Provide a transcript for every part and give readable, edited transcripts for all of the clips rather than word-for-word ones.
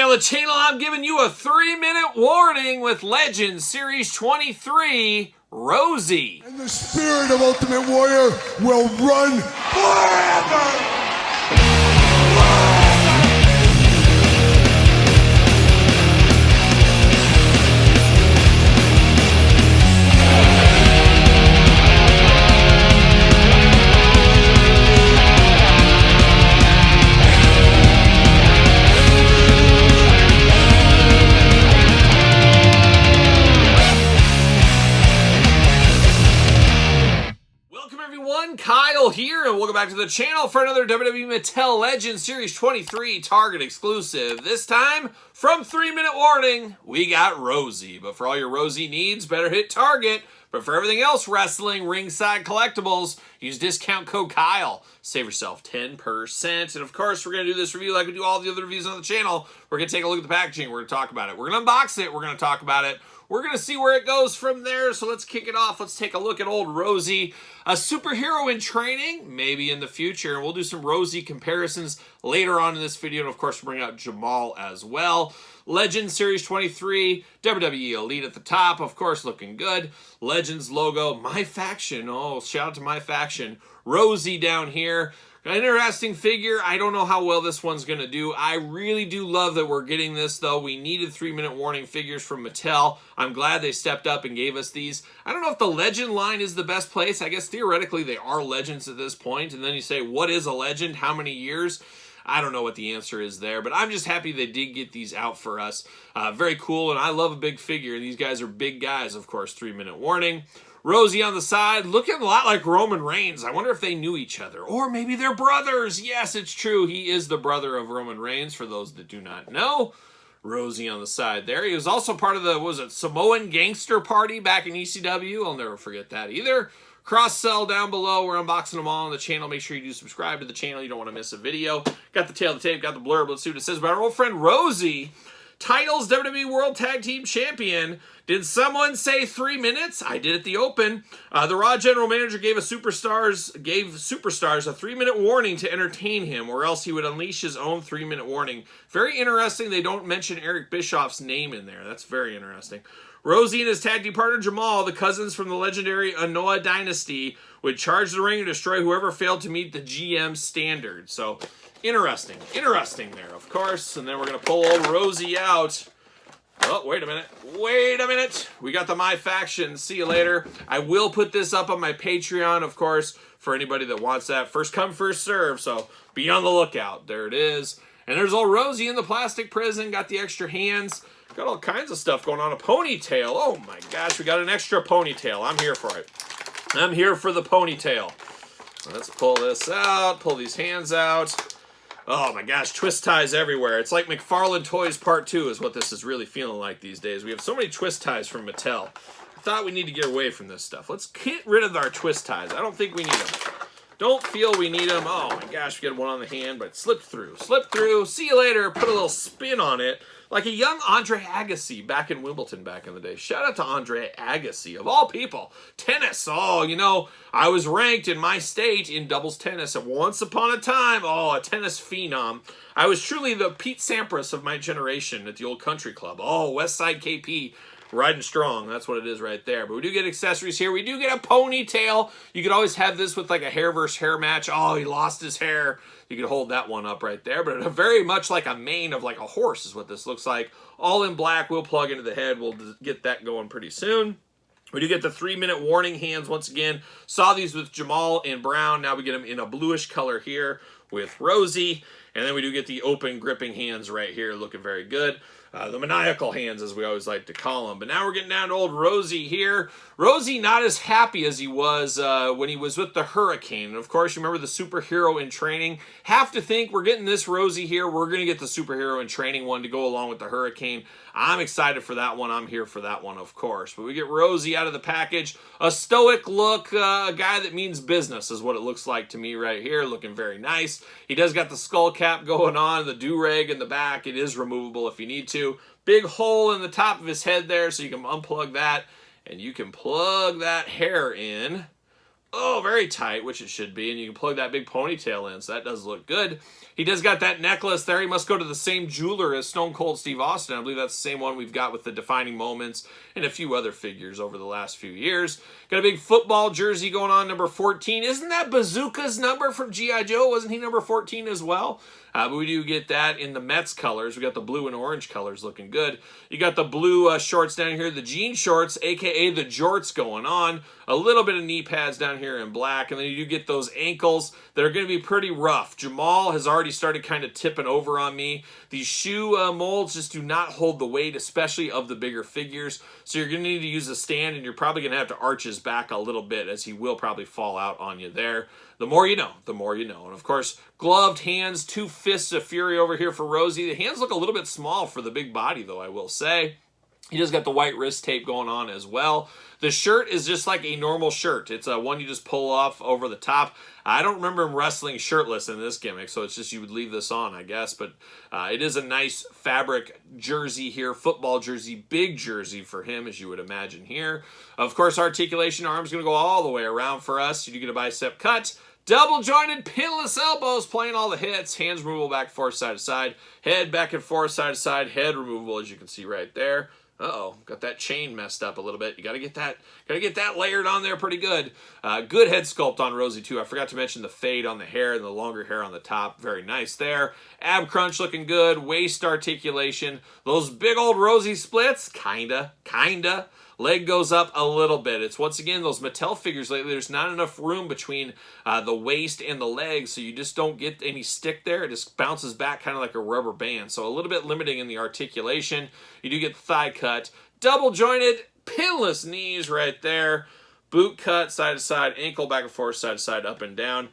on the channel, I'm giving you a 3-minute warning with Legends Series 23, Rosey. And the spirit of Ultimate Warrior will run forever! Kyle here, and welcome back to the channel for another WWE Mattel Legends Series 23 Target exclusive. This time, from 3-minute warning, we got Rosey. But for all your Rosey needs, better hit Target. But for everything else wrestling, ringside collectibles, use discount code Kyle. Save yourself 10%. And of course, we're going to do this review like we do all the other reviews on the channel. We're going to take a look at the packaging. We're going to talk about it. We're going to unbox it. We're going to talk about it. We're going to see where it goes from there, so let's kick it off. Let's take a look at old Rosey, a superhero in training, maybe in the future. And we'll do some Rosey comparisons later on in this video. And, of course, we'll bring out Jamal as well. Legends Series 23, WWE Elite at the top, of course, looking good. Legends logo, My Faction. Oh, shout out to My Faction. Rosey down here. An interesting figure. I don't know how well this one's going to do. I really do love that we're getting this, though. We needed 3-minute warning figures from Mattel. I'm glad they stepped up and gave us these. I don't know if the Legend line is the best place. I guess theoretically they are Legends at this point. And then you say, what is a Legend? How many years? I don't know what the answer is there, but I'm just happy they did get these out for us. Very cool, and I love a big figure. And these guys are big guys, of course, 3-minute warning. Rosey on the side, looking a lot like Roman Reigns. I wonder if they knew each other. Or maybe they're brothers. Yes, it's true. He is the brother of Roman Reigns, for those that do not know. Rosey on the side there. He was also part of the, what was it, Samoan Gangster Party back in ECW. I'll never forget that either. Cross-sell down below. We're unboxing them all on the channel. Make sure you do subscribe to the channel. You don't want to miss a video. Got the tail of the tape, got the blurb. Let's see what it says about our old friend Rosey. Titles, WWE World Tag Team Champion. Did someone say 3 minutes? I did at the open. The Raw General Manager gave Superstars a 3-minute warning to entertain him, or else he would unleash his own 3-minute warning. Very interesting. They don't mention Eric Bischoff's name in there. That's very interesting. Rosey and his tag team partner Jamal, the cousins from the legendary Anoa'i Dynasty, would charge the ring and destroy whoever failed to meet the GM standard. So, interesting there, of course. And then we're going to pull old Rosey out. Oh, wait a minute. We got the My Faction. See you later. I will put this up on my Patreon, of course, for anybody that wants that. First come, first serve, so be on the lookout. There it is. And there's old Rosey in the plastic prison. Got the extra hands. Got all kinds of stuff going on. A ponytail. Oh, my gosh. We got an extra ponytail. I'm here for it. I'm here for the ponytail. Let's pull this out. Pull these hands out. Oh my gosh, twist ties everywhere. It's like McFarlane Toys Part 2 is what this is really feeling like these days. We have so many twist ties from Mattel. I thought we need to get away from this stuff. Let's get rid of our twist ties. I don't think we need them. Don't feel we need them. Oh my gosh, we got one on the hand, but slipped through. Slipped through. See you later. Put a little spin on it. Like a young Andre Agassi back in Wimbledon back in the day. Shout out to Andre Agassi, of all people. Tennis. Oh, you know, I was ranked in my state in doubles tennis at once upon a time. Oh, a tennis phenom. I was truly the Pete Sampras of my generation at the old country club. Oh, Westside KP. Riding strong. That's what it is right there. But we do get accessories here. We do get a ponytail. You could always have this with like a hair versus hair match. Oh, he lost his hair. You could hold that one up right there. But very much like a mane of like a horse is what this looks like. All in black. We'll plug into the head. We'll get that going pretty soon. We do get the 3-minute warning hands once again. Saw these with Jamal in brown. Now we get them in a bluish color here with Rosey. And then we do get the open gripping hands right here. Looking very good. The maniacal hands, as we always like to call them. But now we're getting down to old Rosey here. Rosey not as happy as he was when he was with the Hurricane. And of course, you remember the superhero in training. Have to think we're getting this Rosey here. We're going to get the superhero in training one to go along with the Hurricane. I'm excited for that one. I'm here for that one, of course. But we get Rosey out of the package. A stoic look, a guy that means business is what it looks like to me right here. Looking very nice. He does got the skull cap going on, the do-rag in the back. It is removable if you need to. Big hole in the top of his head there, so you can unplug that. And you can plug that hair in. Oh, very tight, which it should be, and you can plug that big ponytail in, so that does look good. He does got that necklace there. He must go to the same jeweler as Stone Cold Steve Austin. I believe that's the same one we've got with the defining moments and a few other figures over the last few years. Got a big football jersey going on, number 14. Isn't that Bazooka's number from G.I. Joe? Wasn't he number 14 as well? But we do get that in the Mets colors. We got the blue and orange colors looking good. You got the blue shorts down here, the jean shorts, aka the jorts going on. A little bit of knee pads down here in black, and then you do get those ankles that are going to be pretty rough. Jamal has already started kind of tipping over on me. These shoe molds just do not hold the weight, especially of the bigger figures. So you're going to need to use a stand, and you're probably going to have to arch his back a little bit, as he will probably fall out on you there. The more you know, the more you know. And of course, gloved hands, 2 fists of fury over here for Rosey. The hands look a little bit small for the big body, though, I will say. He just got the white wrist tape going on as well. The shirt is just like a normal shirt. It's one you just pull off over the top. I don't remember him wrestling shirtless in this gimmick, so it's just you would leave this on, I guess. But it is a nice fabric jersey here, football jersey, big jersey for him, as you would imagine here. Of course, articulation arm's going to go all the way around for us. You do get a bicep cut. Double jointed pinless elbows playing all the hits. Hands removable back and forth, side to side. Head back and forth, side to side. Head removable, as you can see right there. Uh-oh, got that chain messed up a little bit. You gotta get that layered on there pretty good. Good head sculpt on Rosey too. I forgot to mention the fade on the hair and the longer hair on the top. Very nice there. Ab crunch looking good. Waist articulation. Those big old Rosey splits, kinda. Leg goes up a little bit. It's once again those Mattel figures lately. There's not enough room between the waist and the leg, so you just don't get any stick there. It just bounces back kind of like a rubber band. So a little bit limiting in the articulation. You do get the thigh cut. Double jointed, pinless knees right there. Boot cut, side to side, ankle back and forth, side to side, up and down.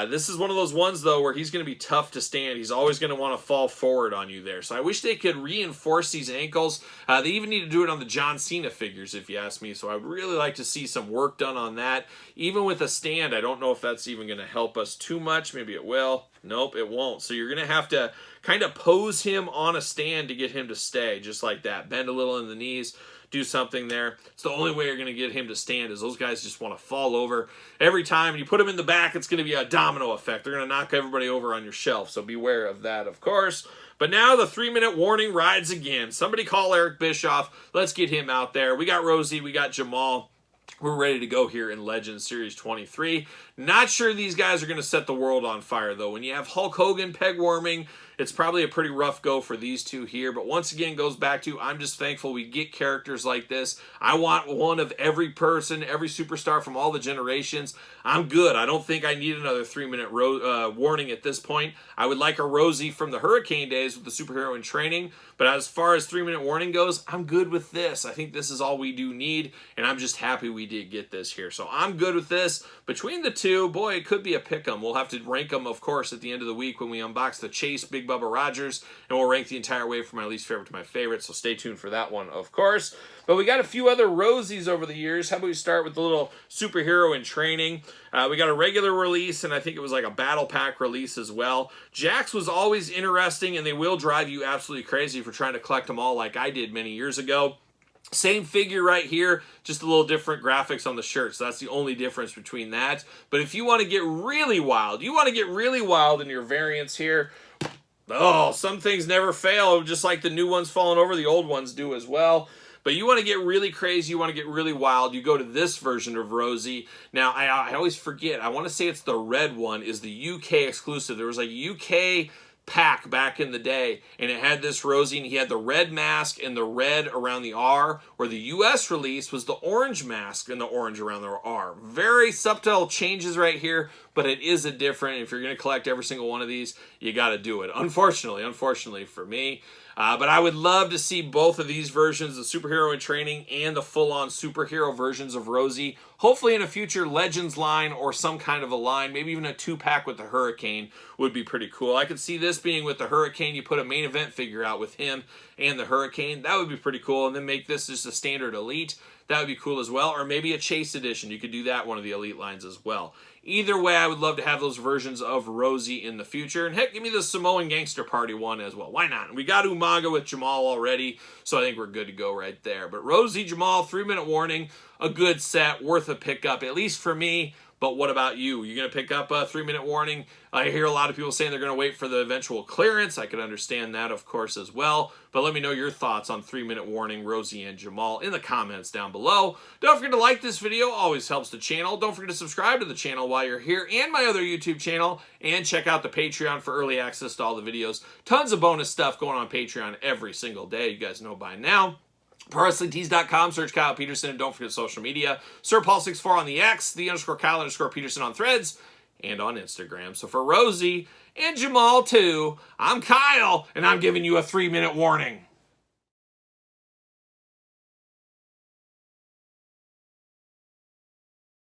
This is one of those ones, though, where he's going to be tough to stand. He's always going to want to fall forward on you there. So I wish they could reinforce these ankles. They even need to do it on the John Cena figures, if you ask me. So I'd really like to see some work done on that. Even with a stand, I don't know if that's even going to help us too much. Maybe it will. Nope, it won't. So you're going to have to kind of pose him on a stand to get him to stay, just like that. Bend a little in the knees. Do something there. It's the only way you're going to get him to stand, is those guys just want to fall over. Every time you put him in the back, it's going to be a domino effect. They're going to knock everybody over on your shelf, so beware of that, of course. But now the 3-minute warning rides again. Somebody call Eric Bischoff. Let's get him out there. We got Rosey. We got Jamal. We're ready to go here in Legends Series 23. Not sure these guys are going to set the world on fire, though. When you have Hulk Hogan peg warming, it's probably a pretty rough go for these two here. But once again, goes back to, I'm just thankful we get characters like this. I want one of every person, every superstar from all the generations. I'm good. I don't think I need another 3-minute warning at this point. I would like a Rosey from the Hurricane days with the superhero in training. But as far as 3-minute warning goes, I'm good with this. I think this is all we do need, and I'm just happy we did get this here. So I'm good with this. Between the two, boy, it could be a pick-em. We'll have to rank them, of course, at the end of the week when we unbox the Chase Big Bubba Rogers, and we'll rank the entire way from my least favorite to my favorite, so stay tuned for that one, of course. But we got a few other Roseys over the years. How about we start with the little superhero in training? We got a regular release, and I think it was like a battle pack release as well. Jakks was always interesting, and they will drive you absolutely crazy if you're trying to collect them all like I did many years ago. Same figure right here, just a little different graphics on the shirt, so that's the only difference between that. But if you want to get really wild, in your variants here, oh, some things never fail, just like the new ones falling over, the old ones do as well. But you want to get really crazy, you want to get really wild, you go to this version of Rosey. Now, I always forget, I want to say it's the red one, is the UK exclusive. There was a UK pack back in the day, and it had this Rosey, and he had the red mask and the red around the R, where the US release was the orange mask and the orange around the R. Very subtle changes right here, but it is a different. If you're going to collect every single one of these, you got to do it. Unfortunately for me. But I would love to see both of these versions, the superhero in training and the full-on superhero versions of Rosey. Hopefully in a future Legends line or some kind of a line, maybe even a 2-pack with the Hurricane would be pretty cool. I could see this being with the Hurricane. You put a main event figure out with him and the Hurricane. That would be pretty cool. And then make this just a standard Elite. That would be cool as well. Or maybe a Chase edition. You could do that one of the Elite lines as well. Either way, I would love to have those versions of Rosey in the future. And heck, give me the Samoan Gangster Party one as well. Why not? We got Umaga with Jamal already, so I think we're good to go right there. But Rosey, Jamal, 3-minute warning, a good set, worth a pickup, at least for me. But what about you? You going to pick up a 3-minute warning? I hear a lot of people saying they're going to wait for the eventual clearance. I can understand that, of course, as well. But let me know your thoughts on 3-minute warning, Rosey and Jamal, in the comments down below. Don't forget to like this video. Always helps the channel. Don't forget to subscribe to the channel while you're here and my other YouTube channel. And check out the Patreon for early access to all the videos. Tons of bonus stuff going on Patreon every single day. You guys know by now. ProWrestlingTees.com, search Kyle Peterson, and don't forget social media. SirPaul64 on the X, _Kyle_Peterson on Threads, and on Instagram. So for Rosey and Jamal too, I'm Kyle, and I'm giving you a 3-minute warning.